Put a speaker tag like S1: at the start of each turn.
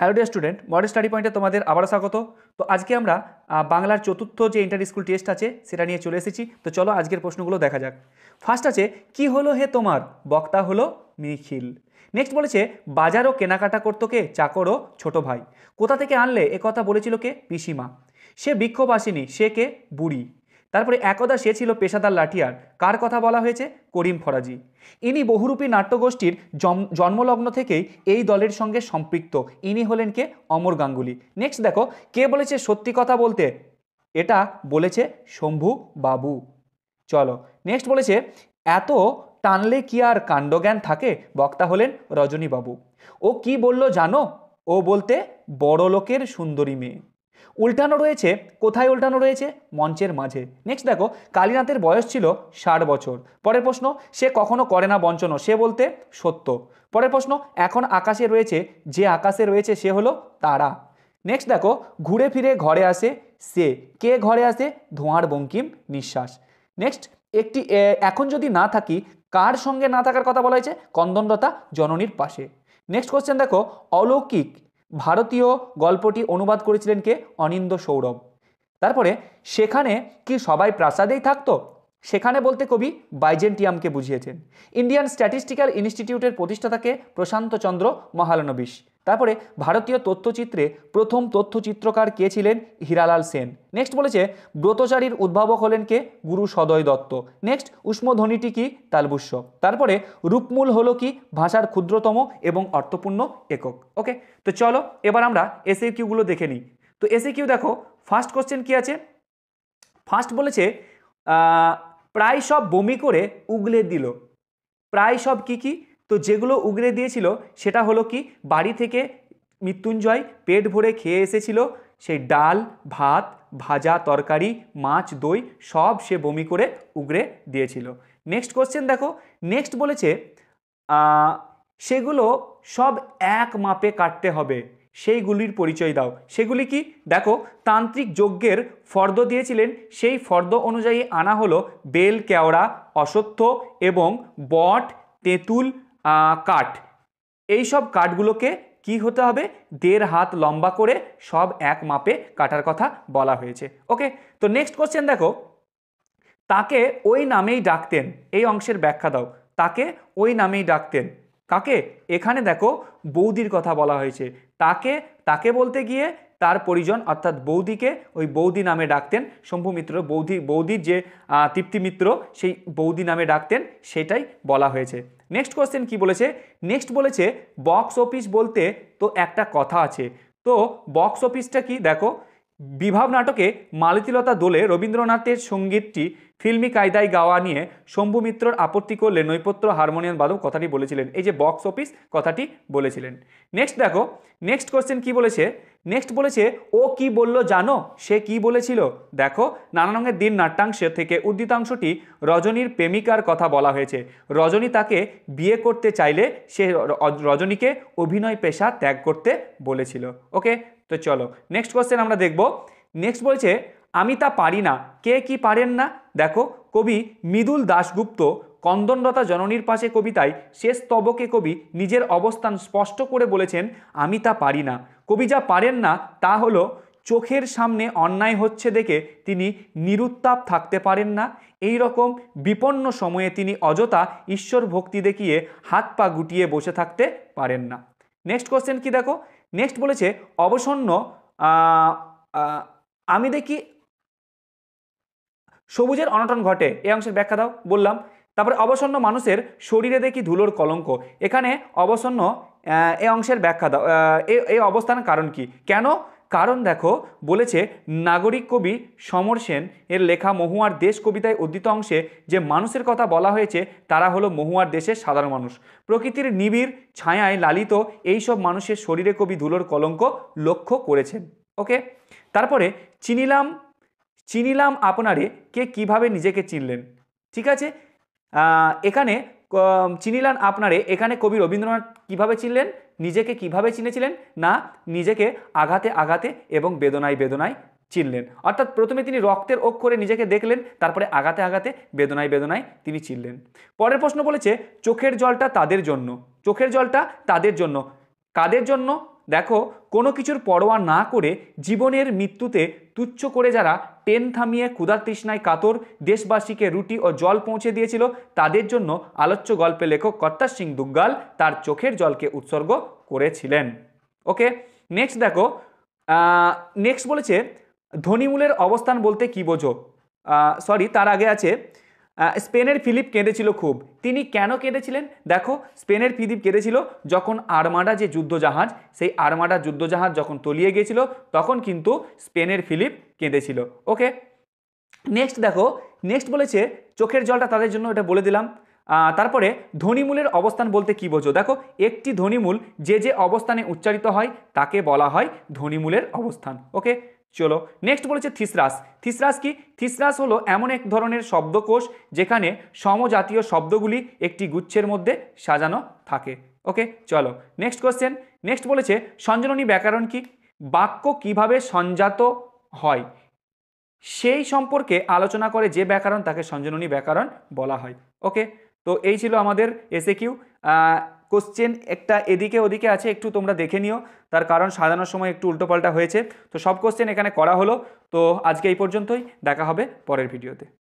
S1: Hello dear student, model study পয়েন্টে তোমাদের আবার স্বাগত। তো আজকে আমরা বাংলার চতুর্থ যে ইন্টার স্কুল টেস্ট আছে সেটা নিয়ে চলে এসেছি। তো চলো আজকের প্রশ্নগুলো দেখা যাক। ফার্স্ট আছে, কি হলো হে তোমার? বক্তা হলো নিখিল। নেক্সট বলেছে, বাজারও কেনাকাটা করতো কে? চাকর ও ছোট ভাই। কোথা থেকে আনলে এ কথা বলেছিল কে? পিসিমা। সে বিক্ষোভ আসেনি, সে কে? বুড়ি। তারপরে একদা সে ছিল পেশাদার লাঠিয়ার, কার কথা বলা হয়েছে? করিম ফরাজি। ইনি বহুরূপী নাট্যগোষ্ঠীর জন্মলগ্ন থেকেই এই দলের সঙ্গে সম্পৃক্ত। ইনি হলেন কে? অমর গাঙ্গুলি। নেক্সট দেখো, কে বলেছে সত্যি কথা বলতে? এটা বলেছে শম্ভু বাবু। চলো নেক্সট বলেছে, এত টানলে কি আর কাণ্ডজ্ঞান থাকে? বক্তা হলেন রজনীবাবু। ও কি বলল জানো? ও বলতে বড় লোকের সুন্দরী মেয়ে। উল্টানো রয়েছে, কোথায় উল্টানো রয়েছে? মঞ্চের মাঝে। নেক্সট দেখো, কালীনাথের বয়স ছিল 60 বছর। পরের প্রশ্ন, সে কখনো করে না বঞ্চনা, সে বলতে সত্য। পরের প্রশ্ন, এখন আকাশে রয়েছে, যে আকাশে রয়েছে সে হলো তারা। নেক্সট দেখো, ঘুরে ফিরে ঘরে আসে সে, কে ঘরে আসে? ধোঁয়ার বঙ্কিম নিঃশ্বাস। নেক্সট, এখন যদি না থাকি, কার সঙ্গে না থাকার কথা বলা হয়েছে? কন্দনলতা জননীর পাশে। নেক্সট কোশ্চেন দেখো, অলৌকিক ভারতীয় গল্পটি অনুবাদ করেছিলেন কে? অনিন্দ্য সৌরভ। তারপরে, সেখানে কি সবাই প্রাসাদেই থাকতো? সেখানে বলতে কবি বাইজেন্টিয়ামকে বুঝিয়েছেন। ইন্ডিয়ান স্ট্যাটিস্টিক্যাল ইনস্টিটিউটের প্রতিষ্ঠাতাকে? প্রশান্ত চন্দ্র মহালানবিশ। তারপরে, ভারতীয় তথ্যচিত্রে প্রথম তথ্যচিত্রকার কে ছিলেন? হীরালাল সেন। নেক্সট বলেছে, ব্রতচারীর উদ্ভাবক হলেন কে? গুরু সদয় দত্ত। নেক্সট, উষ্মধ্বনিটি কি? তালবুস্য। তারপরে, রূপমূল হলো কি? ভাষার ক্ষুদ্রতম এবং অর্থপূর্ণ একক। ওকে, তো চলো এবার আমরা এসএকিউগুলো দেখে নিই। তো এসএকিউ দেখো, ফার্স্ট কোশ্চেন কি আছে? ফার্স্ট বলেছে, প্রায় সব বমি করে উগলে দিল। প্রায় সব কি কি? তো যেগুলো উগরে দিয়েছিল সেটা হলো কি? বাড়ি থেকে মৃত্যুঞ্জয় পেট ভরে খেয়ে এসেছিল, সেই ডাল ভাত ভাজা তরকারি মাছ দই সব সে বমি করে উগরে দিয়েছিল। নেক্সট কোশ্চেন দেখো, নেক্সট বলেছে, সেগুলো সব এক মাপে কাটতে হবে, সেইগুলির পরিচয় দাও। সেগুলি কি? দেখো, তান্ত্রিক যজ্ঞের ফর্দ দিয়েছিলেন, সেই ফর্দ অনুযায়ী আনা হলো বেল কেওড়া অশ্বত্থ এবং বট তেঁতুল কাঠ। এই সব কাঠগুলোকে কি হতে হবে? 1.5 হাত লম্বা করে সব এক মাপে কাটার কথা বলা হয়েছে। ওকে, তো নেক্সট কোশ্চেন দেখো, তাকে ওই নামেই ডাকতেন। এই অংশের ব্যাখ্যা দাও। তাকে ওই নামেই ডাকতেন কাকে? এখানে দেখো বৌদির কথা বলা হয়েছে। তাকে তাকে বলতে গিয়ে তার পরিজন অর্থাৎ বৌদিকে ওই বৌদি নামে ডাকতেন। শম্ভু মিত্র বৌদির যে তৃপ্তি মিত্র, সেই বৌদি নামে ডাকতেন, সেটাই বলা হয়েছে। নেক্সট কোশ্চেন কি বলেছে? নেক্সট বলেছে, বক্স অফিস বলতে তো একটা কথা আছে। তো বক্স অফিসটা কি? দেখো, বিভাব নাটকে মালতীলতা দোলে রবীন্দ্রনাথের সঙ্গীতটি ফিল্মি কায়দায় গাওয়া নিয়ে শম্ভু মিত্রর আপত্তি করলে নৈপত্য হারমোনিয়াম বাদক কথাটি বলেছিলেন। এই যে বক্স অফিস কথাটি বলেছিলেন। নেক্সট দেখো, নেক্সট কোশ্চেন কি বলেছে? নেক্সট বলেছে, ও কি বলল জানো? সে কি বলেছিল? দেখো, নানা রঙের দিন নাট্যাংশ থেকে উদ্ধৃতাংশটি রজনীর প্রেমিকার কথা বলা হয়েছে। রজনী তাকে বিয়ে করতে চাইলে সে রজনীকে অভিনয় পেশা ত্যাগ করতে বলেছিল। ওকে, তো চলো নেক্সট কোশ্চেন আমরা দেখব। নেক্সট বলছে, আমি তা পারি না, কে কি পারেন না? দেখো, কবি মৃদুল দাশগুপ্ত কন্দনলতা জননীর পাশে কবিতায় শেষ স্তবকে কবি নিজের অবস্থান স্পষ্ট করে বলেছেন, আমি তা পারি না। কবি যা পারেন না তা হলো, চোখের সামনে অন্যায় হচ্ছে দেখে তিনি নিরুত্তাপ থাকতে পারেন না। এই রকম বিপন্ন সময়ে তিনি অযথা ঈশ্বর ভক্তি দেখিয়ে হাত পা গুটিয়ে বসে থাকতে পারেন না। নেক্সট কোশ্চেন কি দেখো, নেক্সট বলেছে, অবসন্ন আমি দেখি সবুজের অনটন ঘটে, এই অংশের ব্যাখ্যা দাও। বললাম। তারপরে, অবসন্ন মানুষের শরীরে দেখি ধুলোর কলঙ্ক। এখানে অবসন্ন এই অংশের ব্যাখ্যা দাও। এই অবস্থান কারণ কি? কেন? কারণ দেখো, বলেছে নাগরিক কবি সমর সেন এর লেখা মহুয়ার দেশ কবিতায় উদ্ধৃত অংশে যে মানুষের কথা বলা হয়েছে তারা হলো মহুয়ার দেশের সাধারণ মানুষ। প্রকৃতির নিবিড় ছায়ায় লালিত এইসব মানুষের শরীরে কবি ধুলোর কলঙ্ক লক্ষ্য করেছেন। ওকে, তারপরে, চিনিলাম আপনারে, কে কিভাবে নিজেকে চিনলেন? ঠিক আছে, এখানে চিনিলাম আপনারে, এখানে কবি রবীন্দ্রনাথ কিভাবে চিনলেন? নিজেকে কিভাবে চিনেছিলেন না, নিজেকে আঘাতে আঘাতে এবং বেদনায় বেদনায় চিনলেন। অর্থাৎ প্রথমে তিনি রক্তের অক্ষরে নিজেকে দেখলেন, তারপরে আঘাতে আঘাতে বেদনায় বেদনায় তিনি চিনলেন। পরের প্রশ্ন বলেছে, চোখের জলটা তাদের জন্য। চোখের জলটা তাদের জন্য, কাদের জন্য? দেখো কোনো কিছুর পরোয়া না করে জীবনের মৃত্যুতে তুচ্ছ করে যারা ট্রেন থামিয়ে ক্ষুধার তৃষ্ণায় কাতর দেশবাসীকে রুটি ও জল পৌঁছে দিয়েছিল, তাদের জন্য আলোচ্য গল্পের লেখক কর্তার সিং দুগ্গাল তার চোখের জলকে উৎসর্গ করেছিলেন। ওকে, নেক্সট দেখো, নেক্সট বলেছে ধ্বনিমূলের অবস্থান বলতে কি বোঝো। সরি, তার আগে আছে স্পেনের ফিলিপ কেঁদেছিল খুব। তিনি কেন কেঁদেছিলেন? দেখো, স্পেনের ফিলিপ কেঁদেছিল যখন আর্মাডা যে যুদ্ধজাহাজ, সেই আর্মাডা যুদ্ধজাহাজ যখন তলিয়ে গিয়েছিল, তখন কিন্তু স্পেনের ফিলিপ কেঁদেছিল। ওকে, নেক্সট দেখো, নেক্সট বলেছে চোখের জলটা তাদের জন্য, এটা বলে দিলাম। তারপরে ধ্বনিমূলের অবস্থান বলতে কি বোঝো। দেখো, একটি ধ্বনিমূল যে যে অবস্থানে উচ্চারিত হয় তাকে বলা হয় ধ্বনিমূলের অবস্থান। ওকে, চলো নেক্সট বলেছে থিসরাস। থিসরাস কি? থিসরাস হলো এমন এক ধরনের শব্দকোষ যেখানে সমজাতীয় শব্দগুলি একটি গুচ্ছের মধ্যে সাজানো থাকে। ওকে, চলো নেক্সট কোশ্চেন। নেক্সট বলেছে সঞ্জননী ব্যাকরণ কি? বাক্য কিভাবে সঞ্জাত হয় সেই সম্পর্কে আলোচনা করে যে ব্যাকরণ তাকে সঞ্জননী ব্যাকরণ বলা হয়। ওকে, তো এই ছিল আমাদের এসএকিউ। কোশ্চেন একটা এদিকে ওদিকে আছে, একটু তোমরা দেখে নিও, তার কারণ সাজানোর সময় একটু উল্টোপাল্টা হয়েছে। তো সব কোশ্চেন এখানে করা হলো। তো আজকে এই পর্যন্তই, দেখা হবে পরের ভিডিওতে।